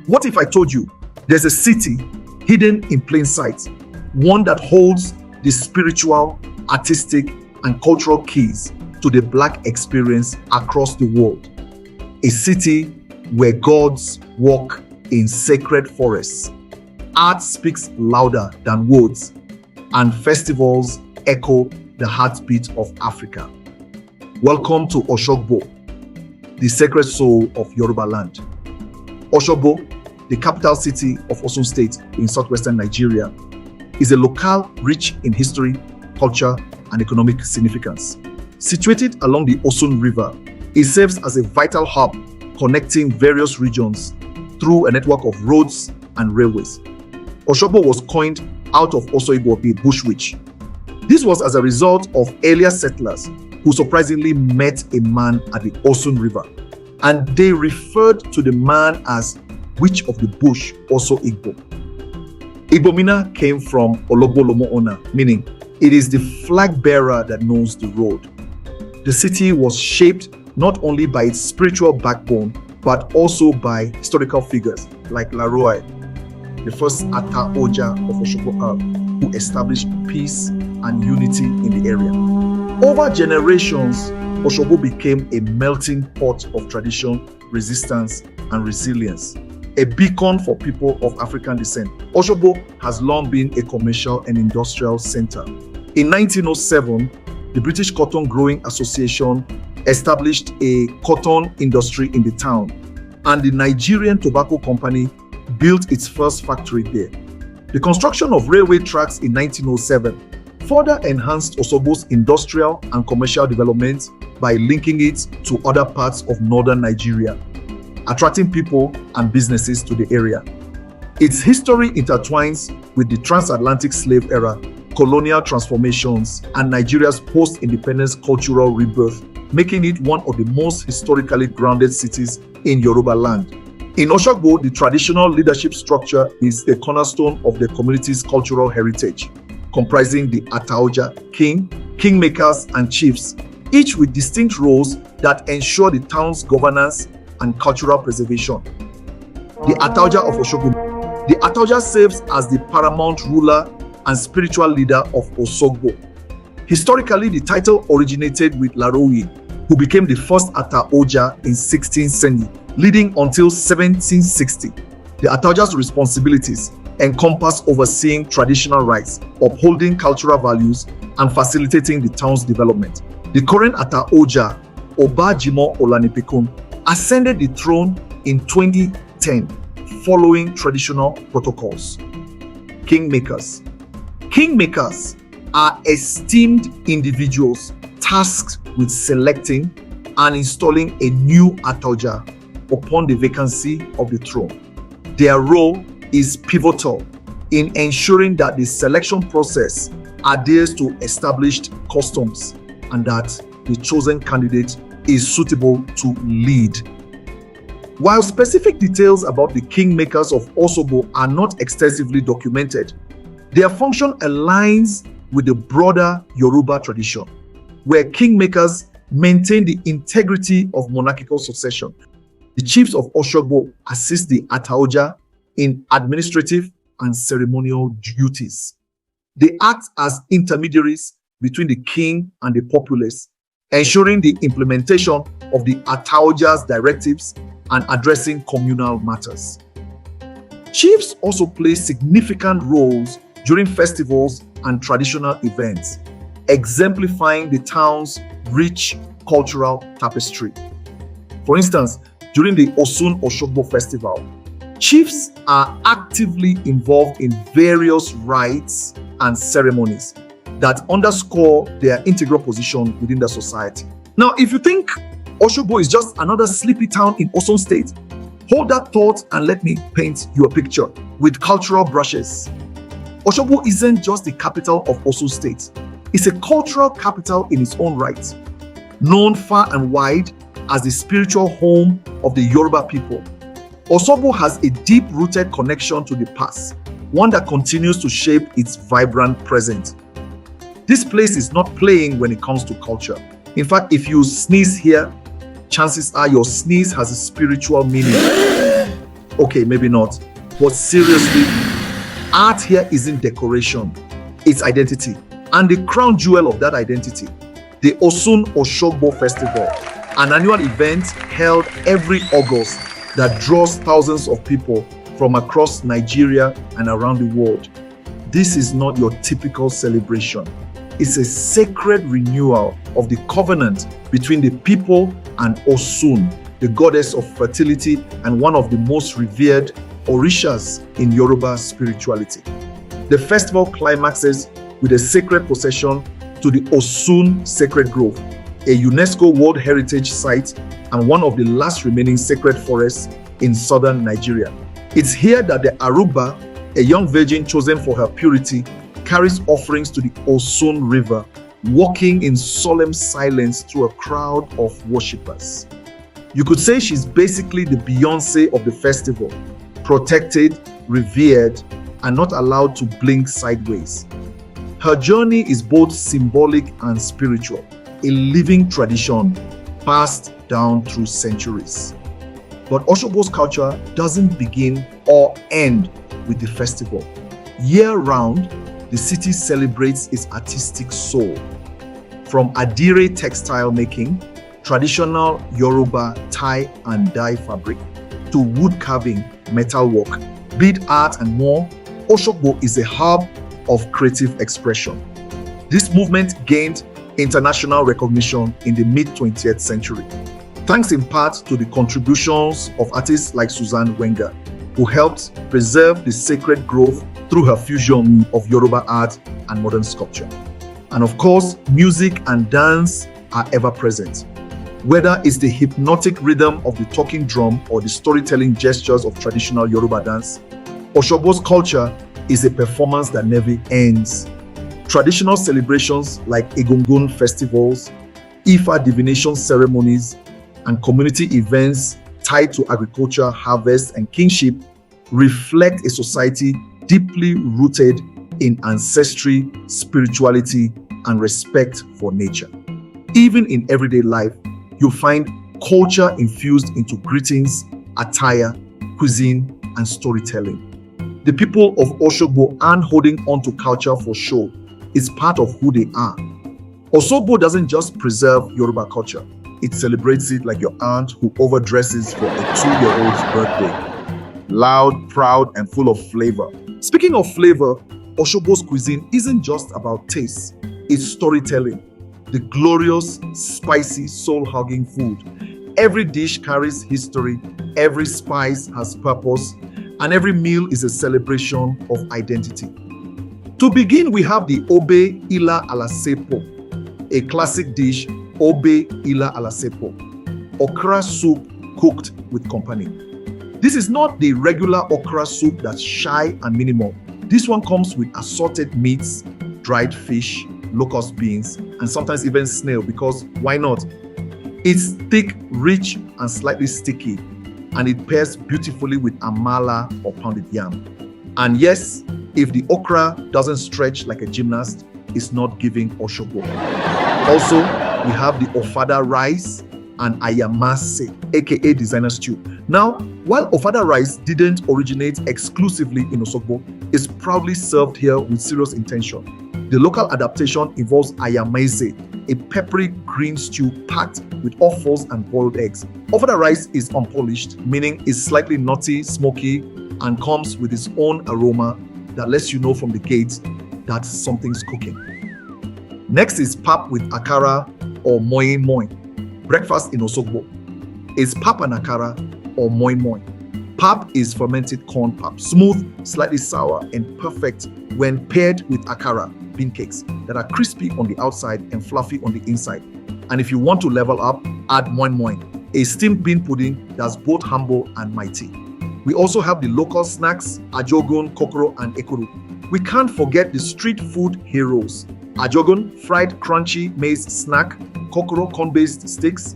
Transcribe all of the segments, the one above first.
What if I told you there's a city hidden in plain sight, one that holds the spiritual, artistic, and cultural keys to the Black experience across the world? A city where gods walk in sacred forests, art speaks louder than words, and festivals echo the heartbeat of Africa. Welcome to Oshogbo, the sacred soul of Yoruba land. Oshogbo, the capital city of Osun State in southwestern Nigeria, is a locale rich in history, culture, and economic significance. Situated along the Osun River, it serves as a vital hub connecting various regions through a network of roads and railways. Oshogbo was coined out of Osoigbo, the bush witch. This was as a result of earlier settlers who surprisingly met a man at the Osun River, and they referred to the man as Witch of the Bush, also Igbo. Igbomina came from Ologbolomo, meaning it is the flag bearer that knows the road. The city was shaped not only by its spiritual backbone, but also by historical figures like Larooye, the first Ataoja of Oshogbo, who established peace and unity in the area. Over generations, Oshogbo became a melting pot of tradition, resistance, and resilience, a beacon for people of African descent. Oshogbo has long been a commercial and industrial center. In 1907, the British Cotton Growing Association established a cotton industry in the town, and the Nigerian Tobacco Company built its first factory there. The construction of railway tracks in 1907 further enhanced Oshogbo's industrial and commercial development by linking it to other parts of northern Nigeria, attracting people and businesses to the area. Its history intertwines with the transatlantic slave era, colonial transformations, and Nigeria's post-independence cultural rebirth, making it one of the most historically grounded cities in Yoruba land. In Oshogbo, the traditional leadership structure is a cornerstone of the community's cultural heritage, comprising the Ataoja, king, kingmakers, and chiefs, each with distinct roles that ensure the town's governance and cultural preservation. The Ataoja of Oshogbo. The Ataoja serves as the paramount ruler and spiritual leader of Oshogbo. Historically, the title originated with Larooye, who became the first Ataoja in 16th century, leading until 1760. The Ataoja's responsibilities encompass overseeing traditional rites, upholding cultural values, and facilitating the town's development. The current Ataoja, Oba Jimoh Olanipekun, ascended the throne in 2010 following traditional protocols. Kingmakers. Kingmakers are esteemed individuals tasked with selecting and installing a new Ataoja upon the vacancy of the throne. Their role is pivotal in ensuring that the selection process adheres to established customs and that the chosen candidate is suitable to lead. While specific details about the kingmakers of Oshogbo are not extensively documented, their function aligns with the broader Yoruba tradition, where kingmakers maintain the integrity of monarchical succession. The chiefs of Oshogbo assist the Ataoja in administrative and ceremonial duties. They act as intermediaries between the king and the populace, ensuring the implementation of the Ataoja's directives and addressing communal matters. Chiefs also play significant roles during festivals and traditional events, exemplifying the town's rich cultural tapestry. For instance, during the Osun-Oshogbo Festival, chiefs are actively involved in various rites and ceremonies that underscore their integral position within the society. Now, if you think Oshogbo is just another sleepy town in Osun State, hold that thought and let me paint you a picture with cultural brushes. Oshogbo isn't just the capital of Osun State. It's a cultural capital in its own right, known far and wide as the spiritual home of the Yoruba people. Oshogbo has a deep-rooted connection to the past, one that continues to shape its vibrant present. This place is not playing when it comes to culture. In fact, if you sneeze here, chances are your sneeze has a spiritual meaning. Okay, maybe not. But seriously, art here isn't decoration, it's identity. And the crown jewel of that identity, the Osun-Oshogbo Festival, an annual event held every August that draws thousands of people from across Nigeria and around the world. This is not your typical celebration. It's a sacred renewal of the covenant between the people and Osun, the goddess of fertility and one of the most revered orishas in Yoruba spirituality. The festival climaxes with a sacred procession to the Osun Sacred Grove, a UNESCO World Heritage Site and one of the last remaining sacred forests in southern Nigeria. It's here that the Aruba, a young virgin chosen for her purity, carries offerings to the Osun River, walking in solemn silence through a crowd of worshippers. You could say she's basically the Beyoncé of the festival, protected, revered, and not allowed to blink sideways. Her journey is both symbolic and spiritual, a living tradition passed down through centuries. But Oshogbo's culture doesn't begin or end with the festival. Year-round, the city celebrates its artistic soul. From Adire textile making, traditional Yoruba tie and dye fabric, to wood carving, metalwork, bead art, and more, Oshogbo is a hub of creative expression. This movement gained international recognition in the mid-20th century, thanks in part to the contributions of artists like Suzanne Wenger, who helped preserve the sacred grove through her fusion of Yoruba art and modern sculpture. And of course, music and dance are ever present. Whether it's the hypnotic rhythm of the talking drum or the storytelling gestures of traditional Yoruba dance, Oshogbo's culture is a performance that never ends. Traditional celebrations like Egungun festivals, Ifa divination ceremonies, and community events tied to agriculture, harvest, and kingship reflect a society deeply rooted in ancestry, spirituality, and respect for nature. Even in everyday life, you'll find culture infused into greetings, attire, cuisine, and storytelling. The people of Oshogbo aren't holding on to culture for show. It's part of who they are. Oshogbo doesn't just preserve Yoruba culture. It celebrates it like your aunt who overdresses for a 2-year-old's birthday. Loud, proud, and full of flavor. Speaking of flavor, Oshogbo's cuisine isn't just about taste. It's storytelling. The glorious, spicy, soul-hugging food. Every dish carries history, every spice has purpose, and every meal is a celebration of identity. To begin, we have the Obe Ila Alasepo, a classic dish, Obe Ila Alasepo, okra soup cooked with company. This is not the regular okra soup that's shy and minimal. This one comes with assorted meats, dried fish, locust beans, and sometimes even snail, because why not? It's thick, rich, and slightly sticky, and it pairs beautifully with amala or pounded yam. And yes, if the okra doesn't stretch like a gymnast, it's not giving Oshogbo. Also, we have the Ofada rice and ayamase, aka designer stew. Now, while Ofada rice didn't originate exclusively in Oshogbo, it's proudly served here with serious intention. The local adaptation involves ayamase, a peppery green stew packed with offals and boiled eggs. Ofada rice is unpolished, meaning it's slightly nutty, smoky, and comes with its own aroma that lets you know from the gate that something's cooking. Next is pap with akara or moi moi. Breakfast in Oshogbo is pap and akara or moi moi. Pap is fermented corn pap, smooth, slightly sour, and perfect when paired with akara, bean cakes that are crispy on the outside and fluffy on the inside. And if you want to level up, add moi moi, a steamed bean pudding that's both humble and mighty. We also have the local snacks, ajogun, kokoro, and ekuru. We can't forget the street food heroes. Ajogun, fried crunchy maize snack, kokoro, corn-based sticks,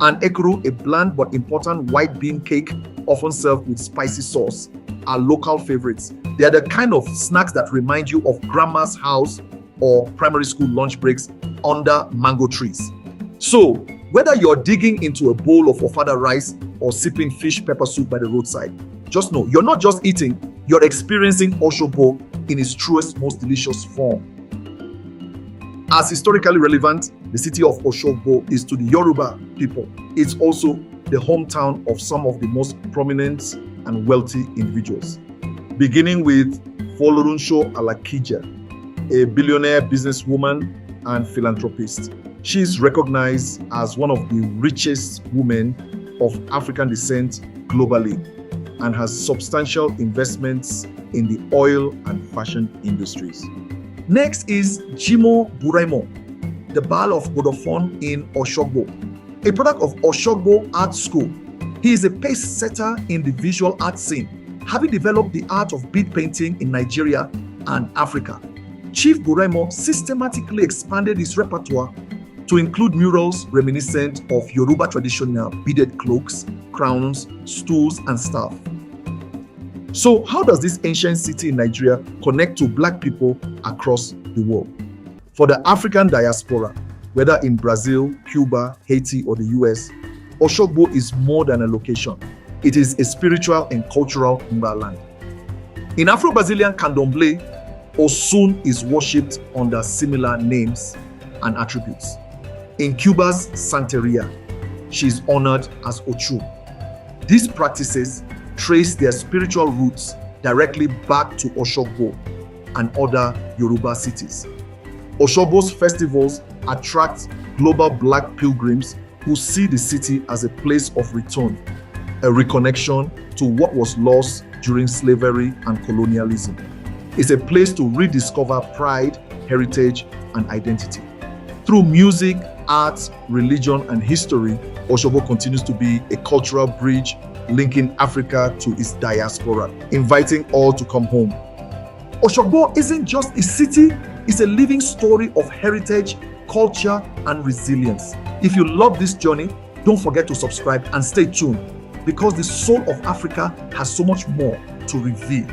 and ekuru, a bland but important white bean cake often served with spicy sauce, are local favorites. They are the kind of snacks that remind you of grandma's house or primary school lunch breaks under mango trees. So, whether you're digging into a bowl of Ofada rice or sipping fish pepper soup by the roadside, just know you're not just eating, you're experiencing Oshogbo in its truest, most delicious form. As historically relevant the city of Oshogbo is to the Yoruba people, it's also the hometown of some of the most prominent and wealthy individuals, beginning with Folorunsho Alakija, a billionaire businesswoman and philanthropist. She is recognized as one of the richest women of African descent globally and has substantial investments in the oil and fashion industries. Next is Jimoh Buraimoh, the Baal of Godofon in Oshogbo, a product of Oshogbo Art School. He is a pace setter in the visual art scene, having developed the art of bead painting in Nigeria and Africa. Chief Buraimoh systematically expanded his repertoire to include murals reminiscent of Yoruba traditional beaded cloaks, crowns, stools, and staff. So how does this ancient city in Nigeria connect to Black people across the world? For the African diaspora, whether in Brazil, Cuba, Haiti, or the US, Oshogbo is more than a location. It is a spiritual and cultural homeland. In Afro-Brazilian candomblé, Osun is worshipped under similar names and attributes. In Cuba's Santeria, she is honored as Ochu. These practices trace their spiritual roots directly back to Oshogbo and other Yoruba cities. Oshogbo's festivals attract global Black pilgrims who see the city as a place of return, a reconnection to what was lost during slavery and colonialism. It's a place to rediscover pride, heritage, and identity. Through music, art, religion, and history, Oshogbo continues to be a cultural bridge linking Africa to its diaspora, inviting all to come home. Oshogbo isn't just a city, it's a living story of heritage, culture, and resilience. If you love this journey, don't forget to subscribe and stay tuned, because the soul of Africa has so much more to reveal.